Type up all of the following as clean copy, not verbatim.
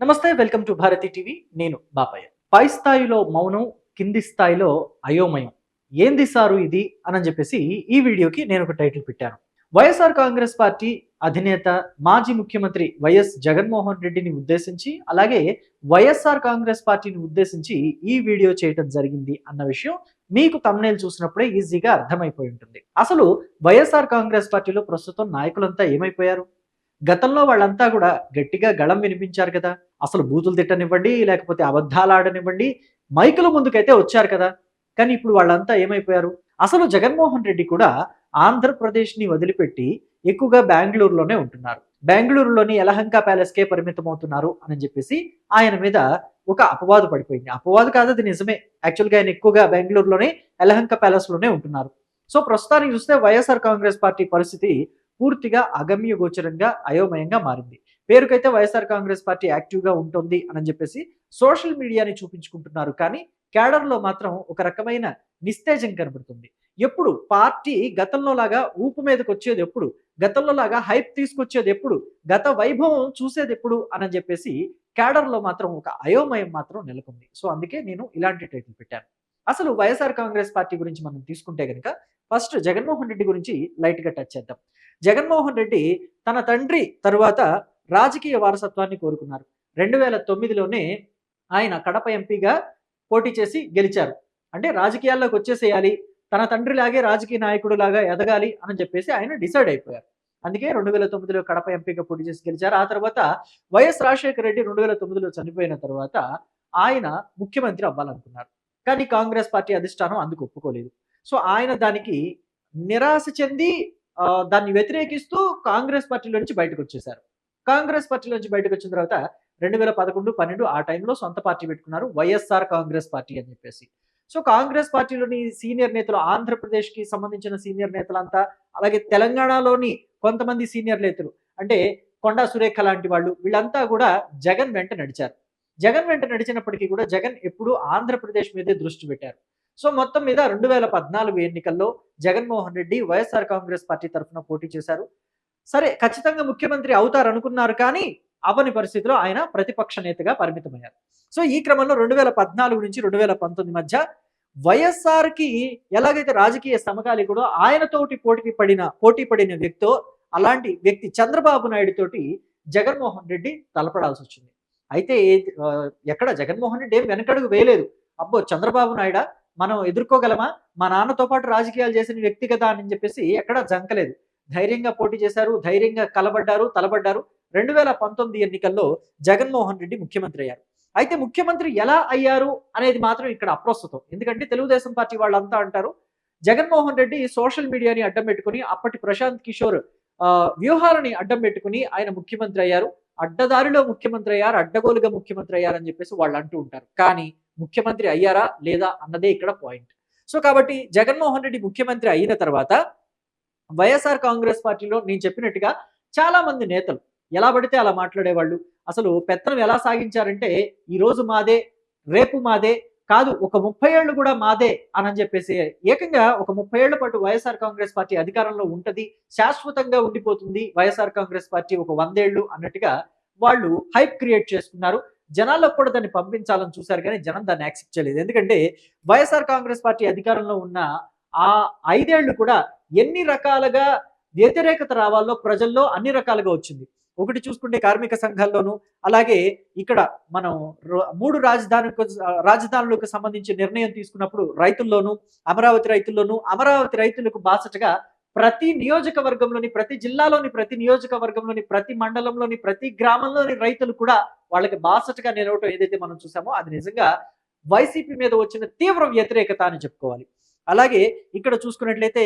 నమస్తే, welcome to Bharati TV. నేను బాపయ్య. పై స్థాయిలో మౌనం, కింది స్థాయిలో అయోమయం. ఏంది సారు ఇది అని చెప్పేసి ఈ వీడియోకి నేను ఒక టైటిల్ పెట్టాను. వైఎస్ఆర్ కాంగ్రెస్ పార్టీ అధినేత మాజీ ముఖ్యమంత్రి వైఎస్ జగన్మోహన్ రెడ్డిని ఉద్దేశించి, అలాగే వైఎస్ఆర్ కాంగ్రెస్ పార్టీని ఉద్దేశించి ఈ వీడియో చేయటం జరిగింది అన్న విషయం మీకు థంబ్నెయిల్ చూసినప్పుడే ఈజీగా అర్థమైపోయి ఉంటుంది. అసలు వైఎస్ఆర్ కాంగ్రెస్ పార్టీలో ప్రస్తుతం నాయకులంతా ఏమైపోయారు? గతంలో వాళ్ళంతా కూడా గట్టిగా గళం వినిపించారు కదా. అసలు బూతులు తిట్టనివ్వండి, లేకపోతే అబద్ధాలు ఆడనివ్వండి, మైకుల ముందుకైతే వచ్చారు కదా. కానీ ఇప్పుడు వాళ్ళంతా ఏమైపోయారు? అసలు జగన్మోహన్ రెడ్డి కూడా ఆంధ్రప్రదేశ్ని వదిలిపెట్టి ఎక్కువగా బెంగళూరులోనే ఉంటున్నారు. బెంగళూరులోని యలహంక ప్యాలెస్కే పరిమితం అవుతున్నారు అని చెప్పేసి ఆయన మీద ఒక అపవాదు పడిపోయింది. అపవాదు కాదు, అది నిజమే. యాక్చువల్గా ఆయన ఎక్కువగా బెంగళూరులోనే యలహంక ప్యాలెస్ లోనే ఉంటున్నారు. సో ప్రస్తుతానికి చూస్తే వైఎస్ఆర్ కాంగ్రెస్ పార్టీ పరిస్థితి పూర్తిగా అగమ్య గోచరంగా అయోమయంగా మారింది. పేరుకైతే వైఎస్ఆర్ కాంగ్రెస్ పార్టీ యాక్టివ్గా ఉంటుంది అని చెప్పేసి సోషల్ మీడియాని చూపించుకుంటున్నారు. కానీ క్యాడర్లో మాత్రం ఒక రకమైన నిస్తేజం కనబడుతుంది. ఎప్పుడు పార్టీ గతంలో లాగా ఊపు మీదకి వచ్చేది ఎప్పుడు, గతంలో లాగా హైప్ తీసుకొచ్చేది ఎప్పుడు, గత వైభవం చూసేది ఎప్పుడు అని చెప్పేసి క్యాడర్లో మాత్రం ఒక అయోమయం మాత్రం నెలకొంది. సో అందుకే నేను ఇలాంటి టైటిల్ పెట్టాను. అసలు వైఎస్ఆర్ కాంగ్రెస్ పార్టీ గురించి మనం తీసుకుంటే గనుక ఫస్ట్ జగన్మోహన్ రెడ్డి గురించి లైట్గా టచ్ చేద్దాం. జగన్మోహన్ రెడ్డి తన తండ్రి తరువాత రాజకీయ వారసత్వాన్ని కోరుకున్నారు. 2009లోనే ఆయన కడప ఎంపీగా పోటీ చేసి గెలిచారు. అంటే రాజకీయాల్లోకి వచ్చేసేయాలి, తన తండ్రిలాగే రాజకీయ నాయకుడు లాగా ఎదగాలి అని చెప్పేసి ఆయన డిసైడ్ అయిపోయారు. అందుకే 2009లో కడప ఎంపీగా పోటీ చేసి గెలిచారు. ఆ తర్వాత వైఎస్ రాజశేఖర రెడ్డి 2009లో చనిపోయిన తర్వాత ఆయన ముఖ్యమంత్రి అవ్వాలనుకున్నారు. కానీ కాంగ్రెస్ పార్టీ అధిష్టానం అందుకు ఒప్పుకోలేదు. సో ఆయన దానికి నిరాశ చెంది దాన్ని వ్యతిరేకిస్తూ కాంగ్రెస్ పార్టీలో నుంచి బయటకు వచ్చేశారు. కాంగ్రెస్ పార్టీలో నుంచి బయటకు వచ్చిన తర్వాత 2011, 12 ఆ టైంలో సొంత పార్టీ పెట్టుకున్నారు, వైఎస్ఆర్ కాంగ్రెస్ పార్టీ అని చెప్పేసి. సో కాంగ్రెస్ పార్టీలోని సీనియర్ నేతలు, ఆంధ్రప్రదేశ్కి సంబంధించిన సీనియర్ నేతలంతా, అలాగే తెలంగాణలోని కొంతమంది సీనియర్ నేతలు అంటే కొండా సురేఖ లాంటి వాళ్ళు, వీళ్ళంతా కూడా జగన్ వెంట నడిచారు. జగన్ వెంట నడిచినప్పటికీ కూడా జగన్ ఎప్పుడూ ఆంధ్రప్రదేశ్ మీదే దృష్టి పెట్టారు. సో మొత్తం మీద 2014 ఎన్నికల్లో జగన్మోహన్ రెడ్డి వైఎస్ఆర్ కాంగ్రెస్ పార్టీ తరఫున పోటీ చేశారు. సరే, ఖచ్చితంగా ముఖ్యమంత్రి అవుతారు అనుకున్నారు, కానీ అవ్వని పరిస్థితిలో ఆయన ప్రతిపక్ష నేతగా పరిమితమయ్యారు. సో ఈ క్రమంలో 2014 నుంచి 2019 మధ్య వైఎస్ఆర్కి ఎలాగైతే రాజకీయ సమకాలీకుడో ఆయనతోటి పోటీ పడిన వ్యక్తో, అలాంటి వ్యక్తి చంద్రబాబు నాయుడు తోటి జగన్మోహన్ రెడ్డి తలపడాల్సి వచ్చింది. అయితే ఎక్కడ జగన్మోహన్ రెడ్డి ఏం వెనకడుగు వేయలేదు. అబ్బో చంద్రబాబు నాయుడా, మనం ఎదుర్కోగలమా, మా నాన్నతో పాటు రాజకీయాలు చేసిన వ్యక్తి కదా అని చెప్పేసి ఎక్కడా జంకలేదు. ధైర్యంగా పోటీ చేశారు, ధైర్యంగా తలబడ్డారు. 2019 ఎన్నికల్లో జగన్మోహన్ రెడ్డి ముఖ్యమంత్రి అయ్యారు. అయితే ముఖ్యమంత్రి ఎలా అయ్యారు అనేది మాత్రం ఇక్కడ అప్రస్తుతం. ఎందుకంటే తెలుగుదేశం పార్టీ వాళ్ళంతా అంటారు జగన్మోహన్ రెడ్డి సోషల్ మీడియాని అడ్డం పెట్టుకుని, అప్పటి ప్రశాంత్ కిషోర్ వ్యూహాలని అడ్డం పెట్టుకుని ఆయన ముఖ్యమంత్రి అయ్యారు. అడ్డదారిలో ముఖ్యమంత్రి అయ్యారు, అడ్డగోలుగా ముఖ్యమంత్రి అయ్యారని చెప్పేసి వాళ్ళు అంటూ ఉంటారు. కానీ ముఖ్యమంత్రి అయ్యారా లేదా అన్నదే ఇక్కడ పాయింట్. సో కాబట్టి జగన్మోహన్ రెడ్డి ముఖ్యమంత్రి అయిన తర్వాత వైఎస్ఆర్ కాంగ్రెస్ పార్టీలో నేను చెప్పినట్టుగా చాలా మంది నేతలు ఎలా పడితే అలా మాట్లాడేవాళ్ళు. అసలు పెత్తనం ఎలా సాగించారంటే ఈరోజు మాదే, రేపు మాదే కాదు, ఒక 30 ఏళ్ళు కూడా మాదే అని చెప్పేసి ఏకంగా ఒక 30 ఏళ్ల పాటు వైఎస్ఆర్ కాంగ్రెస్ పార్టీ అధికారంలో ఉంటది, శాశ్వతంగా ఉండిపోతుంది వైఎస్ఆర్ కాంగ్రెస్ పార్టీ ఒక 100 ఏళ్ళు అన్నట్టుగా వాళ్ళు హైప్ క్రియేట్ చేసుకున్నారు. జనాల్లో కూడా దాన్ని పంపించాలని చూశారు, కానీ జనం దాన్ని యాక్సెప్ట్ చేయలేదు. ఎందుకంటే వైఎస్ఆర్ కాంగ్రెస్ పార్టీ అధికారంలో ఉన్న ఆ 5 ఏళ్లు కూడా ఎన్ని రకాలుగా వ్యతిరేకత రావాలో ప్రజల్లో అన్ని రకాలుగా వచ్చింది. ఒకటి చూసుకుంటే కార్మిక సంఘాల్లోనూ, అలాగే ఇక్కడ మనం 3 రాజధానులకు సంబంధించి నిర్ణయం తీసుకున్నప్పుడు రైతుల్లోనూ, అమరావతి రైతులకు బాసటగా ప్రతి నియోజకవర్గంలోని, ప్రతి జిల్లాలోని, ప్రతి నియోజకవర్గంలోని, ప్రతి మండలంలోని, ప్రతి గ్రామంలోని రైతులు కూడా వాళ్ళకి బాసటగా నిలవటం ఏదైతే మనం చూసామో అది నిజంగా వైసీపీ మీద వచ్చిన తీవ్ర వ్యతిరేకత అని చెప్పుకోవాలి. అలాగే ఇక్కడ చూసుకున్నట్లయితే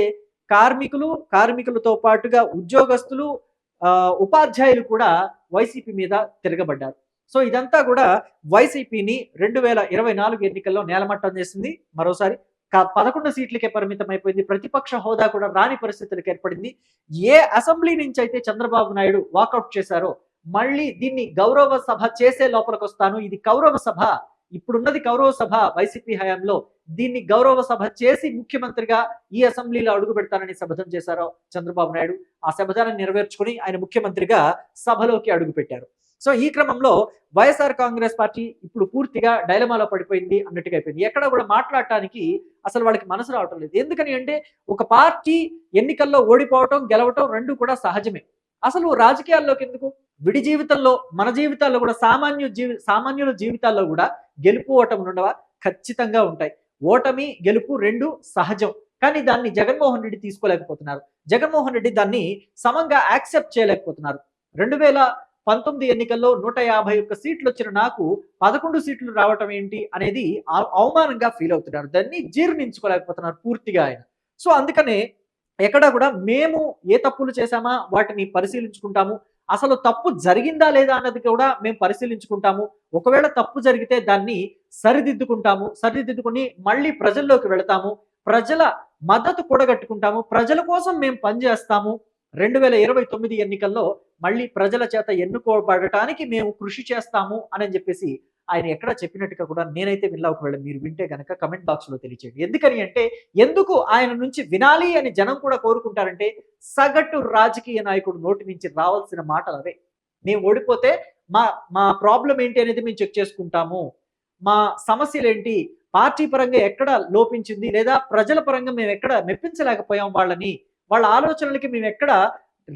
కార్మికులతో పాటుగా ఉద్యోగస్తులు, ఉపాధ్యాయులు కూడా వైసీపీ మీద తిరగబడ్డారు. సో ఇదంతా కూడా వైసీపీని 2024 ఎన్నికల్లో నేలమట్టం చేసింది. మరోసారి 11 సీట్లకే పరిమితం అయిపోయింది. ప్రతిపక్ష హోదా కూడా రాని పరిస్థితులకు ఏర్పడింది. ఏ అసెంబ్లీ నుంచి అయితే చంద్రబాబు నాయుడు వాకౌట్ చేశారో మళ్ళీ దీన్ని గౌరవ సభ చేసే లోపలికి వస్తాను, ఇది కౌరవ సభ, ఇప్పుడున్నది కౌరవ సభ వైసీపీ హయాంలో, దీన్ని గౌరవ సభ చేసి ముఖ్యమంత్రిగా ఈ అసెంబ్లీలో అడుగు పెడతానని శపథం చేశారో చంద్రబాబు నాయుడు. ఆ శపథాన్ని నెరవేర్చుకుని ఆయన ముఖ్యమంత్రిగా సభలోకి అడుగు పెట్టారు. సో ఈ క్రమంలో వైఎస్ఆర్ కాంగ్రెస్ పార్టీ ఇప్పుడు పూర్తిగా డైలమాలో పడిపోయింది అన్నట్టుగా అయిపోయింది. ఎక్కడ కూడా మాట్లాడటానికి అసలు వాళ్ళకి మనసు రావటం లేదు. ఎందుకని అంటే ఒక పార్టీ ఎన్నికల్లో ఓడిపోవటం, గెలవటం 2 కూడా సహజమే. అసలు రాజకీయాల్లోకి ఎందుకు? విడి జీవితంలో, మన జీవితాల్లో కూడా సామాన్యుల జీవితాల్లో కూడా గెలుపు ఓటములు ఉండవా? ఖచ్చితంగా ఉంటాయి. ఓటమి, గెలుపు 2 సహజం. కానీ దాన్ని జగన్మోహన్ రెడ్డి తీసుకోలేకపోతున్నారు. జగన్మోహన్ రెడ్డి దాన్ని సమంగా యాక్సెప్ట్ చేయలేకపోతున్నారు. 2019 ఎన్నికల్లో 151 సీట్లు వచ్చిన నాకు 11 సీట్లు రావటం ఏంటి అనేది అవమానంగా ఫీల్ అవుతున్నారు. దాన్ని జీర్ణించుకోలేకపోతున్నారు పూర్తిగా ఆయన. సో అందుకనే ఎక్కడా కూడా మేము ఏ తప్పులు చేశామా వాటిని పరిశీలించుకుంటాము. అసలు తప్పు జరిగిందా లేదా అన్నది కూడా మేము పరిశీలించుకుంటాము. ఒకవేళ తప్పు జరిగితే దాన్ని సరిదిద్దుకుంటాము. సరిదిద్దుకుని మళ్ళీ ప్రజల్లోకి వెళతాము. ప్రజల మద్దతు కూడగట్టుకుంటాము. ప్రజల కోసం మేము పనిచేస్తాము. 2029 ఎన్నికల్లో మళ్ళీ ప్రజల చేత ఎన్నుకోబడటానికి మేము కృషి చేస్తాము అని చెప్పేసి ఆయన ఎక్కడ చెప్పినట్టుగా కూడా నేనైతే వినలా. ఒకవేళ మీరు వింటే గనక కమెంట్ బాక్స్ లో తెలియచేయండి. ఎందుకని అంటే ఎందుకు ఆయన నుంచి వినాలి అని జనం కూడా కోరుకుంటారంటే సగటు రాజకీయ నాయకుడు నోటి నుంచి రావాల్సిన మాటలు అవే. మేము ఓడిపోతే మా మా ప్రాబ్లం ఏంటి అనేది మేము చెక్ చేసుకుంటాము. మా సమస్యలేంటి, పార్టీ పరంగా ఎక్కడ లోపించింది, లేదా ప్రజల పరంగా మేము ఎక్కడ మెప్పించలేకపోయాం వాళ్ళని, వాళ్ళ ఆలోచనలకి మేము ఎక్కడ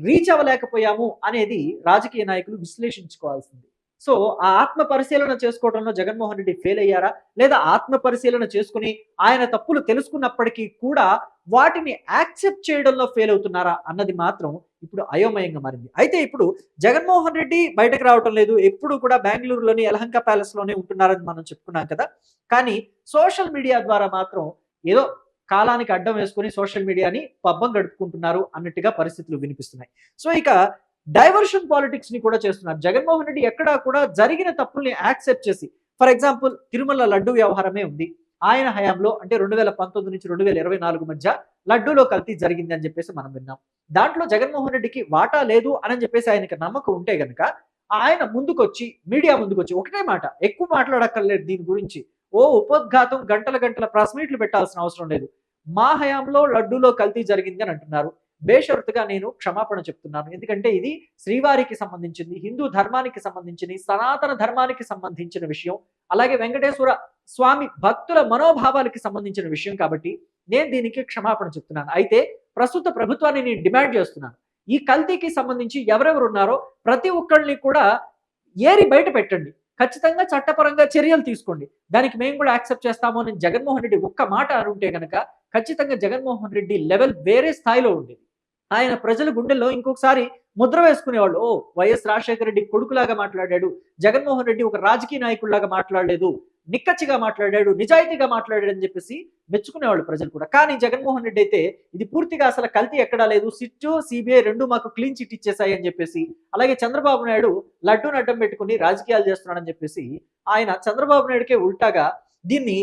రీచ్ అవ్వలేకపోయాము అనేది రాజకీయ నాయకులు విశ్లేషించుకోవాల్సింది. సో ఆ ఆత్మ పరిశీలన చేసుకోవడంలో జగన్మోహన్ రెడ్డి ఫెయిల్ అయ్యారా, లేదా ఆత్మ పరిశీలన చేసుకుని ఆయన తప్పులు తెలుసుకున్నప్పటికీ కూడా వాటిని యాక్సెప్ట్ చేయడంలో ఫెయిల్ అవుతున్నారా అన్నది మాత్రం ఇప్పుడు అయోమయంగా మారింది. అయితే ఇప్పుడు జగన్మోహన్ రెడ్డి బయటకు రావటం లేదు. ఎప్పుడు కూడా బెంగళూరులోని యలహంక ప్యాలెస్ లోనే ఉంటున్నారని మనం చెప్పుకున్నాం కదా. కానీ సోషల్ మీడియా ద్వారా మాత్రం ఏదో కాలానికి అడ్డం వేసుకుని సోషల్ మీడియాని పబ్బం గడుపుకుంటున్నారు అన్నట్టుగా పరిస్థితులు వినిపిస్తున్నాయి. సో ఇక డైవర్షన్ పాలిటిక్స్ ని కూడా చేస్తున్నారు. జగన్మోహన్ రెడ్డి ఎక్కడా కూడా జరిగిన తప్పుల్ని యాక్సెప్ట్ చేసి, ఫర్ ఎగ్జాంపుల్ తిరుమల లడ్డు వ్యవహారమే ఉంది. ఆయన హయాంలో అంటే 2019 నుంచి 2024 మధ్య లడ్డూలో కల్తీ జరిగింది అని చెప్పేసి మనం విన్నాం. దాంట్లో జగన్మోహన్ రెడ్డికి వాటా లేదు అని చెప్పేసి ఆయనకి నమ్మకం ఉంటే గనక ఆయన ముందుకొచ్చి, మీడియా ముందుకొచ్చి ఒకటే మాట, ఎక్కువ మాట్లాడక్కర్లేదు దీని గురించి, ఓ ఉపోద్ఘాతం గంటల గంటల ప్రెస్ మీట్లు పెట్టాల్సిన అవసరం లేదు. మా హయాంలో లడ్డూలో కల్తీ జరిగింది అని అంటున్నారు. బేషరతుగా నేను క్షమాపణ చెప్తున్నాను. ఎందుకంటే ఇది శ్రీవారికి సంబంధించింది, హిందూ ధర్మానికి సంబంధించింది, సనాతన ధర్మానికి సంబంధించిన విషయం, అలాగే వెంకటేశ్వర స్వామి భక్తుల మనోభావాలకి సంబంధించిన విషయం కాబట్టి నేను దీనికి క్షమాపణ చెప్తున్నాను. అయితే ప్రస్తుత ప్రభుత్వాన్ని నేను డిమాండ్ చేస్తున్నాను, ఈ కల్తీకి సంబంధించి ఎవరెవరు ఉన్నారో ప్రతి ఒక్కరిని కూడా ఏరి బయట పెట్టండి. ఖచ్చితంగా చట్టపరంగా చర్యలు తీసుకోండి. దానికి మేము కూడా యాక్సెప్ట్ చేస్తాము అని జగన్మోహన్ రెడ్డి ఒక్క మాట అనుంటే గనక ఖచ్చితంగా జగన్మోహన్ రెడ్డి లెవెల్ వేరే స్థాయిలో ఉండేది. ఆయన ప్రజల గుండెల్లో ఇంకొకసారి ముద్ర వేసుకునేవాళ్ళు. ఓ వైఎస్ రాజశేఖర రెడ్డి కొడుకులాగా మాట్లాడాడు, జగన్మోహన్ రెడ్డి ఒక రాజకీయ నాయకుడిలాగా మాట్లాడలేదు, నిక్కచ్చిగా మాట్లాడాడు, నిజాయితీగా మాట్లాడాడు అని చెప్పేసి మెచ్చుకునేవాళ్ళు ప్రజలు కూడా. కానీ జగన్మోహన్ రెడ్డి అయితే ఇది పూర్తిగా అసలు కల్తీ ఎక్కడా లేదు, సిట్టు సిబిఐ 2 మాకు క్లీన్ చిట్ ఇచ్చేసాయి అని చెప్పేసి, అలాగే చంద్రబాబు నాయుడు లడ్డూని అడ్డం పెట్టుకుని రాజకీయాలు చేస్తున్నాడని చెప్పేసి ఆయన చంద్రబాబు నాయుడుకే ఉల్టాగా దీన్ని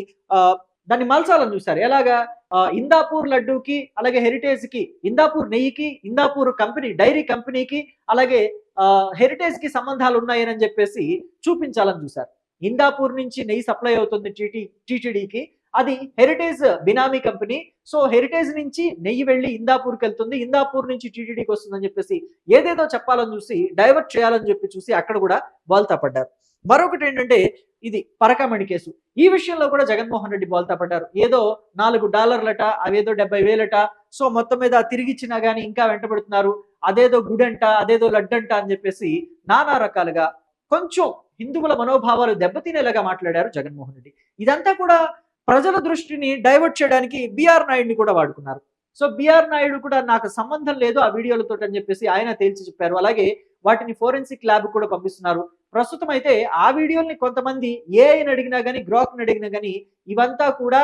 దాన్ని మలచాలని చూశారు. ఎలాగా? ఇందాపూర్ లడ్డూకి, అలాగే హెరిటేజ్ కి, ఇందాపూర్ నెయ్యికి, ఇందాపూర్ కంపెనీ డైరీ కంపెనీకి, అలాగే హెరిటేజ్ కి సంబంధాలు ఉన్నాయని చెప్పేసి చూపించాలని చూశారు. ఇందాపూర్ నుంచి నెయ్యి సప్లై అవుతుంది టీటీడీకి, అది హెరిటేజ్ బినామీ కంపెనీ. సో హెరిటేజ్ నుంచి నెయ్యి వెళ్ళి ఇందాపూర్కి వెళ్తుంది, ఇందాపూర్ నుంచి టీటీడీకి వస్తుందని చెప్పేసి ఏదేదో చెప్పాలని చూసి, డైవర్ట్ చేయాలని చెప్పి చూసి అక్కడ కూడా బోల్తా పడ్డారు. మరొకటి ఏంటంటే ఇది పరకామణి కేసు. ఈ విషయంలో కూడా జగన్మోహన్ రెడ్డి బోల్తా పడ్డారు. ఏదో $4 అవేదో 70,000 సో మొత్తం మీద తిరిగిచ్చినా గానీ ఇంకా వెంటబడుతున్నారు. అదేదో గుడంట, అదేదో లడ్డంట అని చెప్పేసి నానా రకాలుగా కొంచెం హిందువుల మనోభావాలు దెబ్బతినేలాగా మాట్లాడారు జగన్మోహన్ రెడ్డి. ఇదంతా కూడా ప్రజల దృష్టిని డైవర్ట్ చేయడానికి బిఆర్ నాయుడిని కూడా వాడుకున్నారు. సో బిఆర్ నాయుడు కూడా నాకు సంబంధం లేదు ఆ వీడియోలతో అని చెప్పేసి ఆయన తేల్చి చెప్పారు. అలాగే వాటిని ఫోరెన్సిక్ ల్యాబ్ కూడా పంపిస్తున్నారు. ప్రస్తుతం అయితే ఆ వీడియోల్ని కొంతమంది ఏఐని అడిగినా కానీ, గ్రాక్ని అడిగినా కానీ ఇవంతా కూడా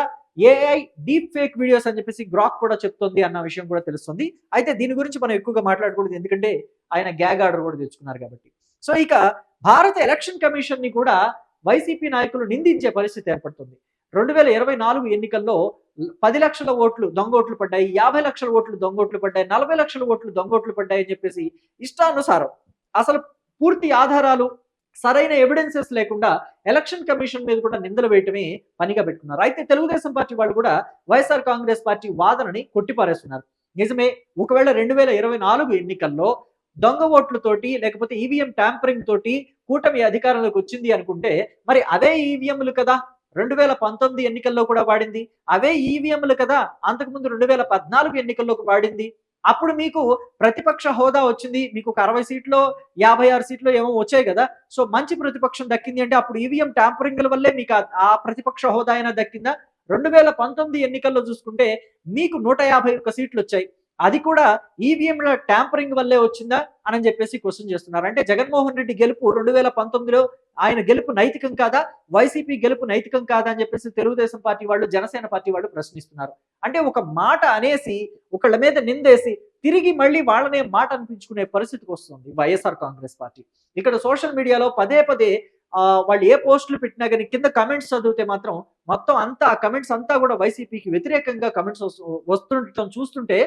ఏఐ డీప్ ఫేక్ వీడియోస్ అని చెప్పేసి గ్రాక్ కూడా చెప్తుంది అన్న విషయం కూడా తెలుస్తుంది. అయితే దీని గురించి మనం ఎక్కువగా మాట్లాడకూడదు, ఎందుకంటే ఆయన గ్యాగ్ ఆర్డర్ కూడా తెచ్చుకున్నారు కాబట్టి. సో ఇక భారత ఎలక్షన్ కమిషన్ ని కూడా వైసీపీ నాయకులు నిందించే పరిస్థితి ఏర్పడుతుంది. 2024 ఎన్నికల్లో 10 లక్షల ఓట్లు దొంగోట్లు పడ్డాయి, 50 లక్షల ఓట్లు దొంగోట్లు పడ్డాయి, 40 లక్షల ఓట్లు దొంగోట్లు పడ్డాయి అని చెప్పేసి ఇష్టానుసారం అసలు పూర్తి ఆధారాలు, సరైన ఎవిడెన్సెస్ లేకుండా ఎలక్షన్ కమిషన్ మీద కూడా నిందలు వేయటమే పనిగా పెట్టుకున్నారు. అయితే తెలుగుదేశం పార్టీ వాళ్ళు కూడా వైఎస్ఆర్ కాంగ్రెస్ పార్టీ వాదనని కొట్టిపారేస్తున్నారు. నిజమే, ఒకవేళ 2024 ఎన్నికల్లో దొంగ ఓట్లతోటి లేకపోతే ఈవీఎం ట్యాంపరింగ్ తోటి కూటమి అధికారంలోకి వచ్చింది అనుకుంటే మరి అదే ఈవీఎంలు కదా 2019 ఎన్నికల్లో కూడా వాడింది. అవే ఈవీఎంలు కదా అంతకుముందు 2014 ఎన్నికల్లో వాడింది. అప్పుడు మీకు ప్రతిపక్ష హోదా వచ్చింది. మీకు ఒక 60 సీట్లో 56 సీట్లో ఏమో వచ్చాయి కదా! సో, మంచి ప్రతిపక్షం దక్కింది అంటే అప్పుడు ఈవీఎం ట్యాంపరింగ్‌ల వల్లే మీకు ఆ ప్రతిపక్ష హోదా అయినా దక్కిందా? 2019 ఎన్నికల్లో చూసుకుంటే మీకు 151 సీట్లొచ్చాయి. అది కూడా ఈవీఎంల ట్యాంపరింగ్ వల్లే వచ్చిందా? అని చెప్పేసి క్వెషన్ చేస్తున్నారు. అంటే జగన్మోహన్ రెడ్డి గెలుపు 2019లో ఆయన గెలుపు నైతికం కాదా? వైసీపీ గెలుపు నైతికం కాదా? అని చెప్పేసి తెలుగుదేశం పార్టీ వాళ్ళు, జనసేన పార్టీ వాళ్ళు ప్రశ్నిస్తున్నారు. అంటే ఒక మాట అనేసి, ఒకళ్ళ మీద నిందేసి, తిరిగి మళ్ళీ వాళ్ళనే మాట అనిపించుకునే పరిస్థితికొస్తుంది వైఎస్ఆర్ కాంగ్రెస్ పార్టీ. ఇక్కడ సోషల్ మీడియాలో పదే పదే వాళ్ళు ఏ పోస్టులు పెట్టినా గాని కింద కమెంట్స్ చదివితే మాత్రం మొత్తం అంతా ఆ కమెంట్స్ అంతా కూడా వైసీపీకి వ్యతిరేకంగా కమెంట్స్ వస్తుండటం చూస్తుంటే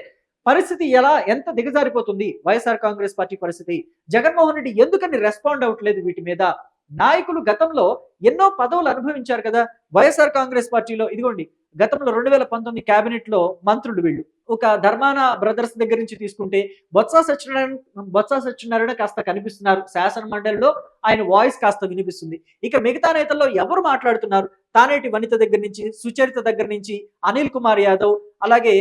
పరిస్థితి ఎంత దిగజారిపోతుంది వైఎస్ఆర్ కాంగ్రెస్ పార్టీ పరిస్థితి. జగన్మోహన్ రెడ్డి ఎందుకని రెస్పాండ్ అవ్వట్లేదు వీటి మీద? నాయకులు గతంలో ఎన్నో పదవులు అనుభవించారు కదా వైఎస్ఆర్ కాంగ్రెస్ పార్టీలో. ఇదిగోండి గతంలో 2019 క్యాబినెట్ లో మంత్రులు వీళ్ళు. ఒక ధర్మాన బ్రదర్స్ దగ్గర నుంచి తీసుకుంటే బొత్స సత్యనారాయణ కాస్త కనిపిస్తున్నారు శాసన మండలిలో, ఆయన వాయిస్ కాస్త వినిపిస్తుంది. ఇక మిగతా నేతల్లో ఎవరు మాట్లాడుతున్నారు? తానేటి వనిత దగ్గర నుంచి, సుచరిత దగ్గర నుంచి, అనిల్ కుమార్ యాదవ్, అలాగే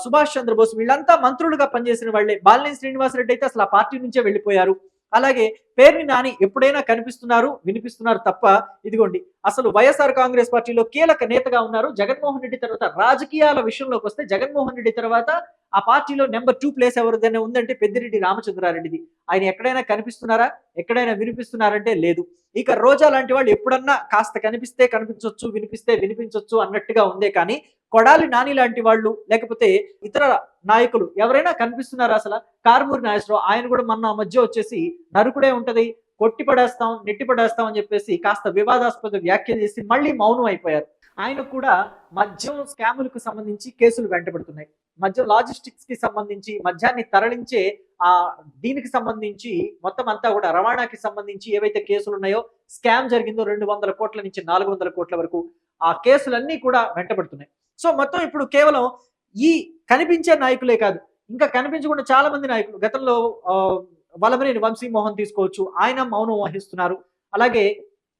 సుభాష్ చంద్రబోస్, వీళ్ళంతా మంత్రులుగా పనిచేసిన వాళ్ళే. బాలినేని శ్రీనివాసరెడ్డి అయితే అసలు ఆ పార్టీ నుంచే వెళ్ళిపోయారు. అలాగే పేర్ని నాని ఎప్పుడైనా కనిపిస్తున్నారు, వినిపిస్తున్నారు తప్ప ఇదిగోండి అసలు వైఎస్ఆర్ కాంగ్రెస్ పార్టీలో కీలక నేతగా ఉన్నారు. జగన్మోహన్ రెడ్డి తర్వాత రాజకీయాల విషయంలోకి వస్తే జగన్మోహన్ రెడ్డి తర్వాత ఆ పార్టీలో నెంబర్ 2 ప్లేస్ ఎవరిదైనా ఉందంటే పెద్దిరెడ్డి రామచంద్రారెడ్డిది. ఆయన ఎక్కడైనా కనిపిస్తున్నారా? ఎక్కడైనా వినిపిస్తున్నారంటే లేదు. ఇక రోజా లాంటి వాళ్ళు ఎప్పుడన్నా కాస్త కనిపిస్తే కనిపించొచ్చు, వినిపిస్తే వినిపించొచ్చు అన్నట్టుగా ఉందే కానీ కొడాలి నాని లాంటి వాళ్ళు లేకపోతే ఇతర నాయకులు ఎవరైనా కనిపిస్తున్నారా అసలు? కారుమూరి నాగేశ్వరరావు ఆయన కూడా మొన్న మధ్య వచ్చేసి నరుకుడే ఉంటది, కొట్టి పడేస్తాం, నెట్టి పడేస్తాం అని చెప్పేసి కాస్త వివాదాస్పద వ్యాఖ్యలు చేసి మళ్ళీ మౌనం అయిపోయారు. ఆయనకు కూడా మద్యం స్కాములకు సంబంధించి కేసులు వెంటబడుతున్నాయి. మద్యం లాజిస్టిక్స్ కి సంబంధించి మద్యాన్ని తరలించే ఆ దీనికి సంబంధించి మొత్తం అంతా కూడా రవాణాకి సంబంధించి ఏవైతే కేసులు ఉన్నాయో, స్కామ్ జరిగిందో 200 కోట్ల నుంచి 400 కోట్ల వరకు ఆ కేసులన్నీ కూడా వెంటబడుతున్నాయి. సో మొత్తం ఇప్పుడు కేవలం ఈ కనిపించే నాయకులే కాదు, ఇంకా కనిపించకుండా చాలా మంది నాయకులు గతంలో వల్లభనేని వంశీమోహన్ తీసుకోవచ్చు, ఆయన మౌనం వహిస్తున్నారు. అలాగే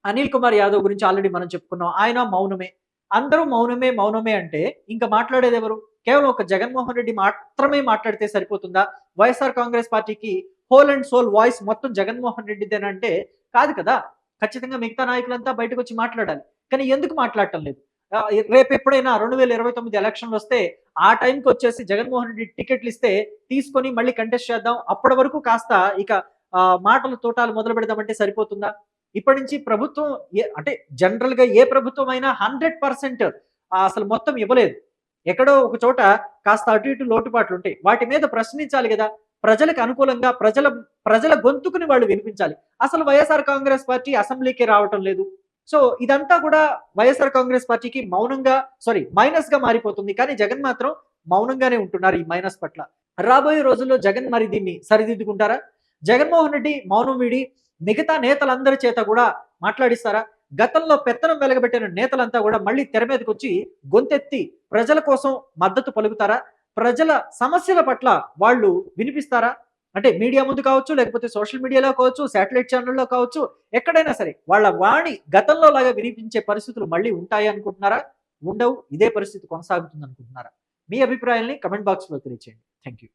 అనిల్ కుమార్ యాదవ్ గురించి ఆల్రెడీ మనం చెప్పుకున్నాం, ఆయన మౌనమే. అందరూ మౌనమే మౌనమే అంటే ఇంకా మాట్లాడేది ఎవరు? కేవలం ఒక జగన్మోహన్ రెడ్డి మాత్రమే మాట్లాడితే సరిపోతుందా? వైఎస్ఆర్ కాంగ్రెస్ పార్టీకి హోల్ అండ్ సోల్ వాయిస్ మొత్తం జగన్మోహన్ రెడ్డిదేనంటే కాదు కదా. ఖచ్చితంగా మిగతా నాయకులంతా బయటకు వచ్చి మాట్లాడాలి. కానీ ఎందుకు మాట్లాడటం లేదు? రేపు ఎప్పుడైనా 2029 ఎలక్షన్లు వస్తే ఆ టైంకి వచ్చేసి జగన్మోహన్ రెడ్డి టికెట్లు ఇస్తే తీసుకొని మళ్ళీ కంటెస్ట్ చేద్దాం, అప్పటి వరకు కాస్త ఇక మాటలు తోటాలు మొదలు పెడదామంటే సరిపోతుందా? ఇప్పటి నుంచి ప్రభుత్వం అంటే జనరల్ గా ఏ ప్రభుత్వం అయినా 100% అసలు మొత్తం ఇవ్వలేదు. ఎక్కడో ఒక చోట కాస్త అటు ఇటు లోటుపాట్లు ఉంటాయి. వాటి మీద ప్రశ్నించాలి కదా. ప్రజలకు అనుకూలంగా ప్రజల గొంతుకుని వాళ్ళు వినిపించాలి. అసలు వైఎస్ఆర్ కాంగ్రెస్ పార్టీ అసెంబ్లీకి రావటం లేదు. సో ఇదంతా కూడా వైఎస్ఆర్ కాంగ్రెస్ పార్టీకి మైనస్ గా మారిపోతుంది. కానీ జగన్ మాత్రం మౌనంగానే ఉంటున్నారు ఈ మైనస్ పట్ల. రాబోయే రోజుల్లో జగన్ మరి దీన్ని సరిదిద్దుకుంటారా? జగన్మోహన్ రెడ్డి మౌనం వీడి మిగతా నేతలందరి చేత కూడా మాట్లాడిస్తారా? గతంలో పెత్తనం వెలగబెట్టిన నేతలంతా కూడా మళ్ళీ తెర మీదకి వచ్చి గొంతెత్తి ప్రజల కోసం మద్దతు పలుకుతారా? ప్రజల సమస్యల పట్ల వాళ్ళు వినిపిస్తారా? అంటే మీడియా ముందు కావచ్చు, లేకపోతే సోషల్ మీడియాలో కావచ్చు, శాటిలైట్ ఛానల్లో కావచ్చు, ఎక్కడైనా సరే వాళ్ళ వాణి గతంలో లాగా వినిపించే పరిస్థితులు మళ్ళీ ఉంటాయి అనుకుంటున్నారా? ఉండవు. ఇదే పరిస్థితి కొనసాగుతుంది అనుకుంటున్నారా? మీ అభిప్రాయాల్ని కమెంట్ బాక్స్లో తెలియచేయండి. Thank you.